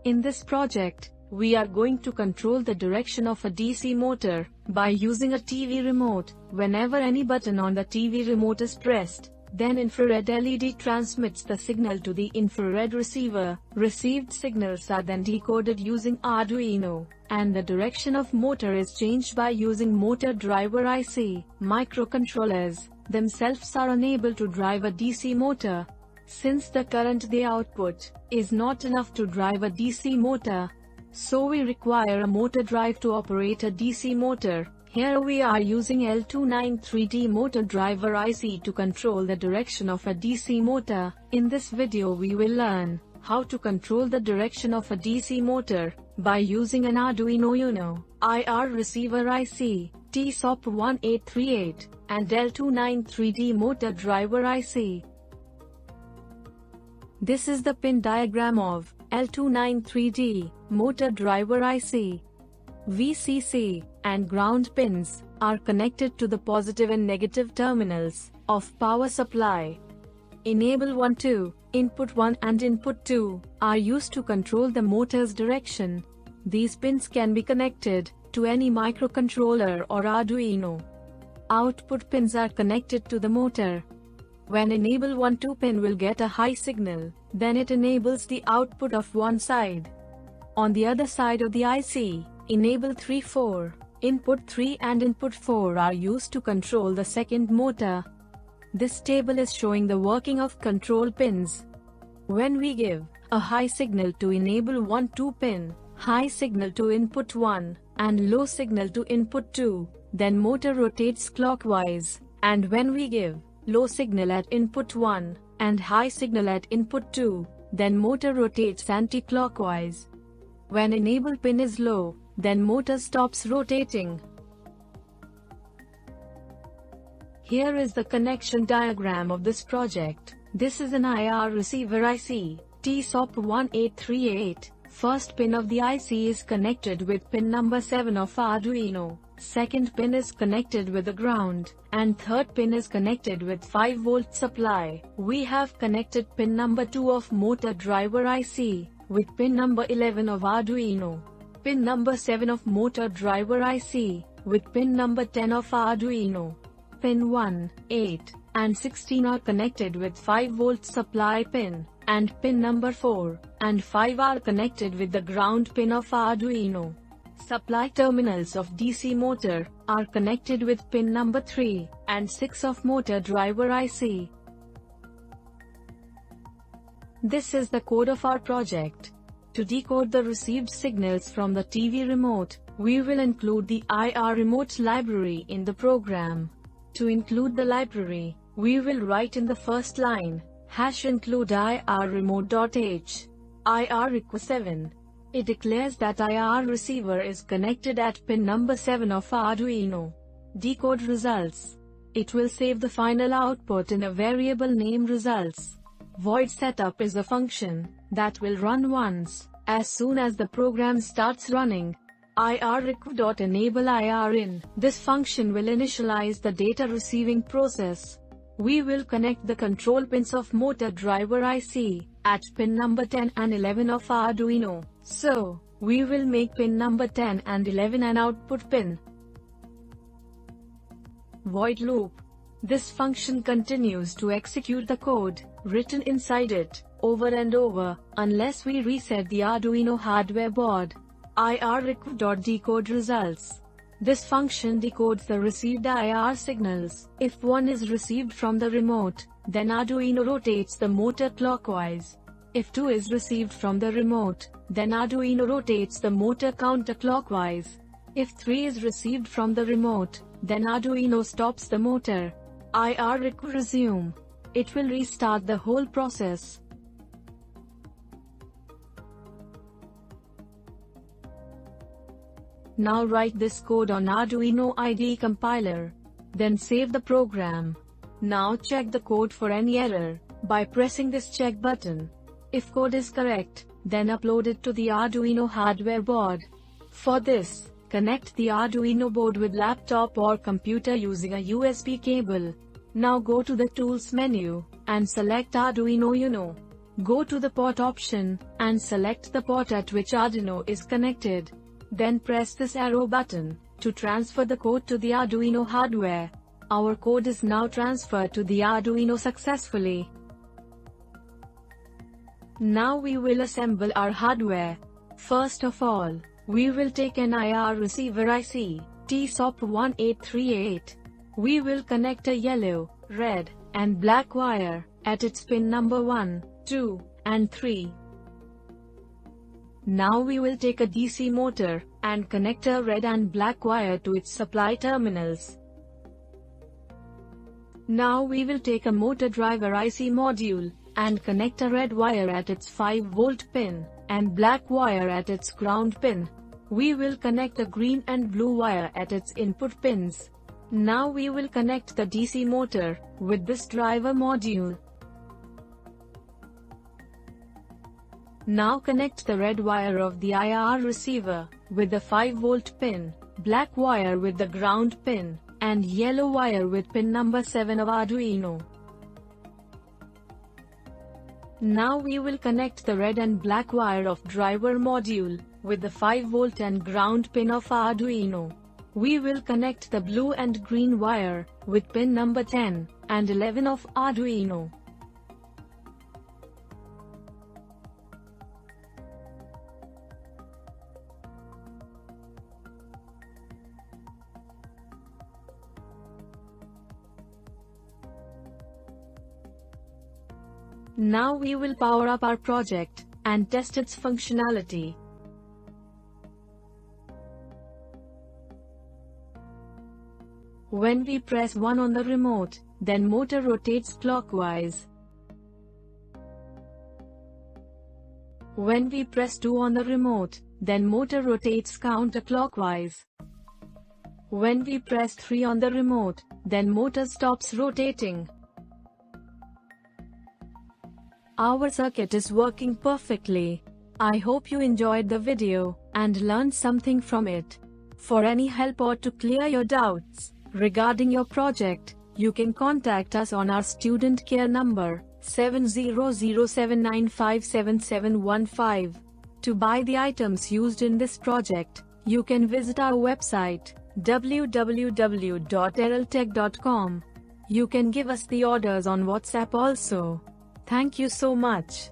In this project, we are going to control the direction of a DC motor by using a TV remote. Whenever any button on the TV remote is pressed, then infrared LED transmits the signal to the infrared receiver. Received signals are then decoded using Arduino, and the direction of motor is changed by using motor driver IC. Microcontrollers themselves are unable to drive a DC motor, since the current they output is not enough to drive a DC motor. So we require a motor drive to operate a DC motor. Here we are using L293D motor driver IC to control the direction of a DC motor. In this video we will learn how to control the direction of a DC motor by using an Arduino UNO, IR receiver IC, T-SOP 1838, and L293D motor driver IC. This is the pin diagram of L293D motor driver IC. VCC and ground pins are connected to the positive and negative terminals of power supply. Enable 1, 2, input 1 and input 2 are used to control the motor's direction. These pins can be connected to any microcontroller or Arduino. Output pins are connected to the motor. When enable 1, 2 pin will get a high signal, then it enables the output of one side. On the other side of the IC, enable 3, 4, input 3 and input 4 are used to control the second motor. This table is showing the working of control pins. When we give a high signal to enable 1, 2 pin, high signal to input 1, and low signal to input 2, then motor rotates clockwise, and when we give low signal at input 1, and high signal at input 2, then motor rotates anti-clockwise. When enable pin is low, then motor stops rotating. Here is the connection diagram of this project. This is an IR receiver IC, T-SOP 1838. First pin of the IC is connected with pin number 7 of Arduino. Second pin is connected with the ground, and third pin is connected with 5-volt supply. We have connected pin number 2 of motor driver IC with pin number 11 of Arduino, pin number 7 of motor driver IC with pin number 10 of Arduino. Pin 1, 8, and 16 are connected with 5-volt supply pin, and pin number 4 and 5 are connected with the ground pin of Arduino. Supply terminals of DC motor are connected with pin number 3 and 6 of motor driver IC. This is the code of our project. To decode the received signals from the TV remote, we will include the IR remote library in the program. To include the library, we will write in the first line, #include IR remote.h, IR request 7. It declares that IR receiver is connected at pin number 7 of Arduino. Decode results. It will save the final output in a variable named results. Void setup is a function that will run once, as soon as the program starts running. IRReq.enable IR in. This function will initialize the data receiving process. We will connect the control pins of motor driver IC at pin number 10 and 11 of Arduino. So, we will make pin number 10 and 11 an output pin. Void loop. This function continues to execute the code written inside it over and over, unless we reset the Arduino hardware board. IRReq.decode results. This function decodes the received IR signals. If one is received from the remote, then Arduino rotates the motor clockwise. If 2 is received from the remote, then Arduino rotates the motor counterclockwise. If 3 is received from the remote, then Arduino stops the motor. IRReq resume. It will restart the whole process. Now write this code on Arduino IDE compiler. Then save the program. Now check the code for any error by pressing this check button. If code is correct, then upload it to the Arduino hardware board. For this, connect the Arduino board with laptop or computer using a USB cable. Now go to the Tools menu and select Arduino UNO. Go to the port option, and select the port at which Arduino is connected. Then press this arrow button, to transfer the code to the Arduino hardware. Our code is now transferred to the Arduino successfully. Now we will assemble our hardware. First of all, we will take an IR receiver IC, T-SOP 1838. We will connect a yellow, red, and black wire, at its pin number 1, 2, and 3. Now we will take a DC motor, and connect a red and black wire to its supply terminals. Now we will take a motor driver IC module, and connect a red wire at its 5-volt pin, and black wire at its ground pin. We will connect the green and blue wire at its input pins. Now we will connect the DC motor, with this driver module. Now connect the red wire of the IR receiver, with the 5-volt pin, black wire with the ground pin, and yellow wire with pin number 7 of Arduino. Now we will connect the red and black wire of driver module, with the 5-volt and ground pin of Arduino. We will connect the blue and green wire, with pin number 10, and 11 of Arduino. Now we will power up our project, and test its functionality. When we press 1 on the remote, then motor rotates clockwise. When we press 2 on the remote, then motor rotates counterclockwise. When we press 3 on the remote, then motor stops rotating. Our circuit is working perfectly. I hope you enjoyed the video, and learned something from it. For any help or to clear your doubts regarding your project, you can contact us on our student care number, 7007957715. To buy the items used in this project, you can visit our website, www.erroltech.com. You can give us the orders on WhatsApp also. Thank you so much.